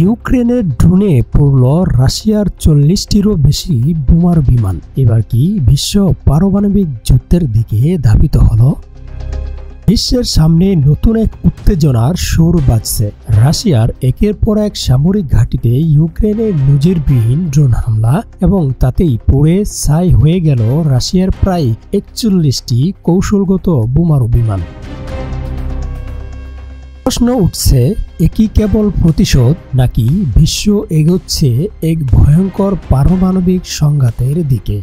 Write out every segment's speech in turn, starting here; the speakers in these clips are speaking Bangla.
ইউক্রেনের ড্রোনে পড়ল রাশিয়ার 40টিরও বেশি বোমার বিমান। এবার কি বিশ্ব পারমাণবিক যুদ্ধের দিকে ধাবিত হলো? বিশ্বের সামনে নতুন এক উত্তেজনার সুর বাজছে। রাশিয়ার একের পর এক সামরিক ঘাঁটিতে ইউক্রেনের নজিরবিহীন ড্রোন হামলা এবং তাতেই পুড়ে ছাই হয়ে গেল রাশিয়ার প্রায় 41টি কৌশলগত বোমারু বিমান। প্রশ্ন উঠছে, একই কেবল প্রতিশোধ নাকি বিশ্ব এগোচ্ছে এক ভয়ঙ্কর পারমাণবিক সংঘাতের দিকে?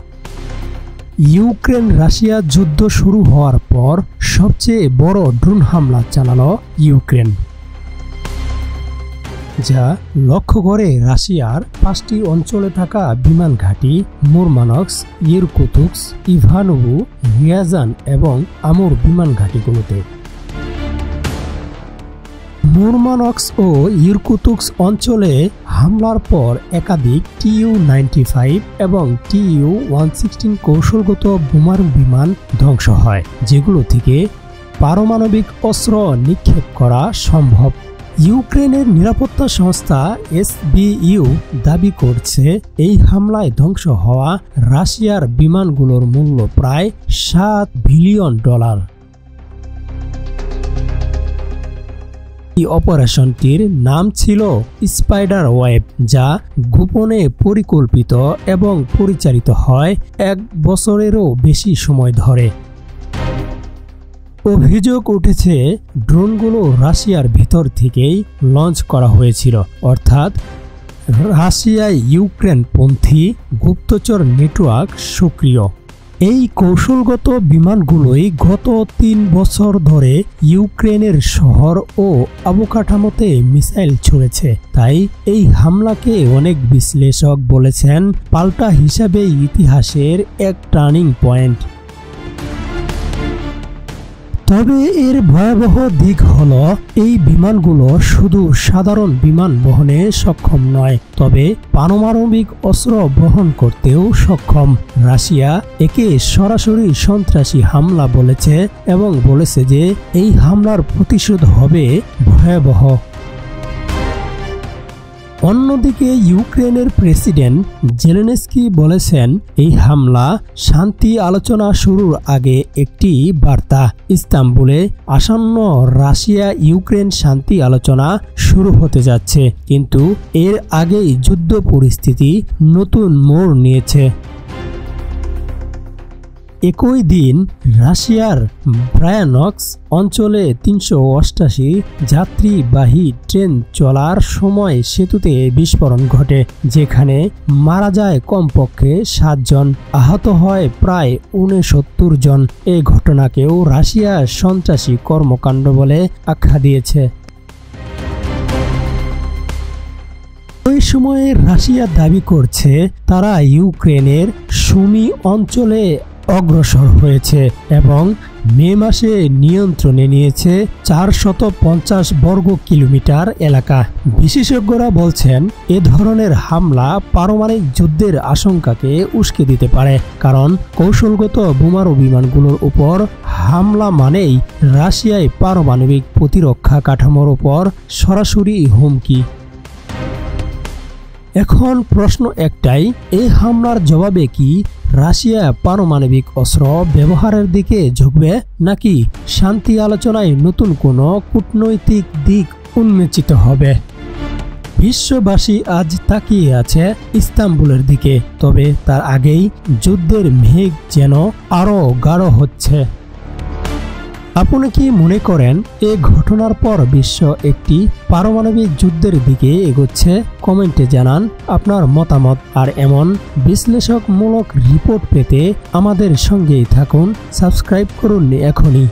ইউক্রেন রাশিয়া যুদ্ধ শুরু হওয়ার পর সবচেয়ে বড় ড্রোন হামলা চালালো ইউক্রেন, যা লক্ষ্য করে রাশিয়ার 5টি অঞ্চলে থাকা বিমান ঘাঁটি মুরমানস্ক, ইরকুতস্ক, ইভানোভো, রিয়াজান এবং আমুর বিমান ঘাঁটিগুলোতে। মুরমানস্ক ও ইরকুতস্ক অঞ্চলে হামলার পর একাধিক Tu-95 এবং Tu-116 কৌশলগত বোমারু বিমান ধ্বংস হয়, যেগুলো থেকে পারমাণবিক অস্ত্র নিক্ষেপ করা সম্ভব। ইউক্রেনের নিরাপত্তা সংস্থা SBU দাবি করছে, এই হামলায় ধ্বংস হওয়া রাশিয়ার বিমানগুলোর মূল্য প্রায় $7 বিলিয়ন। এই অপারেশনটির নাম ছিল স্পাইডার ওয়েব, যা গোপনে পরিকল্পিত এবং পরিচালিত হয় 1 বছরেরও বেশি সময় ধরে। অভিযোগ উঠেছে, ড্রোনগুলো রাশিয়ার ভিতর থেকেই লঞ্চ করা হয়েছিল, অর্থাৎ রাশিয়ায় ইউক্রেনপন্থী গুপ্তচর নেটওয়ার্ক সক্রিয়। এই কৌশলগত বিমানগুলোই গত 3 বছর ধরে ইউক্রেনের শহর ও অবকাঠামোতে মিসাইল ছুড়েছে। তাই এই হামলাকে অনেক বিশ্লেষক বলেছেন পাল্টা হিসাবে ইতিহাসের এক টার্নিং পয়েন্ট। তবে এর ভয়াবহ দিক হলো, এই বিমানগুলো শুধু সাধারণ বিমান বহনে সক্ষম নয়, তবে পারমাণবিক অস্ত্র বহন করতেও সক্ষম। রাশিয়া একে সরাসরি সন্ত্রাসী হামলা বলেছে এবং বলেছে যে এই হামলার প্রতিশোধ হবে ভয়াবহ। অন্যদিকে ইউক্রেনের প্রেসিডেন্ট জেলেনস্কি বলেছেন, এই হামলা শান্তি আলোচনা শুরুর আগে একটি বার্তা। ইস্তাম্বুলে আসন্ন রাশিয়া ইউক্রেন শান্তি আলোচনা শুরু হতে যাচ্ছে, কিন্তু এর আগেই যুদ্ধ পরিস্থিতি নতুন মোড় নিয়েছে। একই দিন রাশিয়ার ব্রায়ানস্ক অঞ্চলে 388 যাত্রীবাহী ট্রেন চলার সময় সেতুতে বিস্ফোরণ ঘটে, যেখানে মারা যায় কমপক্ষে 7 জন, আহত হয় প্রায় 69 জন। এই ঘটনাকেও রাশিয়া সন্ত্রাসী কর্মকাণ্ড বলে আখ্যা দিয়েছে। ওই সময়ে রাশিয়া দাবি করছে, তারা ইউক্রেনের সুমি অঞ্চলে অগ্রসর হয়েছে এবং মে মাসে নিয়ন্ত্রণে নিয়েছে 450 বর্গ কিলোমিটার এলাকা। বিশেষজ্ঞরা বলছেন, এ ধরনের হামলা পারমাণবিক যুদ্ধের আশঙ্কাকে উস্কে দিতে পারে, কারণ কৌশলগত বোমারু বিমানগুলোর উপর হামলা মানেই রাশিয়ায় পারমাণবিক প্রতিরক্ষা কাঠামোর উপর সরাসরি হুমকি। এখন প্রশ্ন একটাই, এই হামলার জবাবে কি রাশিয়া পারমাণবিক অস্ত্র ব্যবহারের দিকে ঝুঁকবে, নাকি শান্তি আলোচনায় নতুন কোনো কূটনৈতিক দিক উন্মোচিত হবে? বিশ্ববাসী আজ তাকিয়ে আছে ইস্তাম্বুলের দিকে, তবে তার আগেই যুদ্ধের মেঘ যেন আরও গাঢ় হচ্ছে। আপনি কি মনে করেন এই ঘটনার পর বিশ্ব একটি পারমাণবিক যুদ্ধের দিকে এগোচ্ছে? কমেন্টে জানান আপনার মতামত। আর এমন বিশ্লেষকমূলক রিপোর্ট পেতে আমাদের সঙ্গেই থাকুন। সাবস্ক্রাইব করুন এখনই।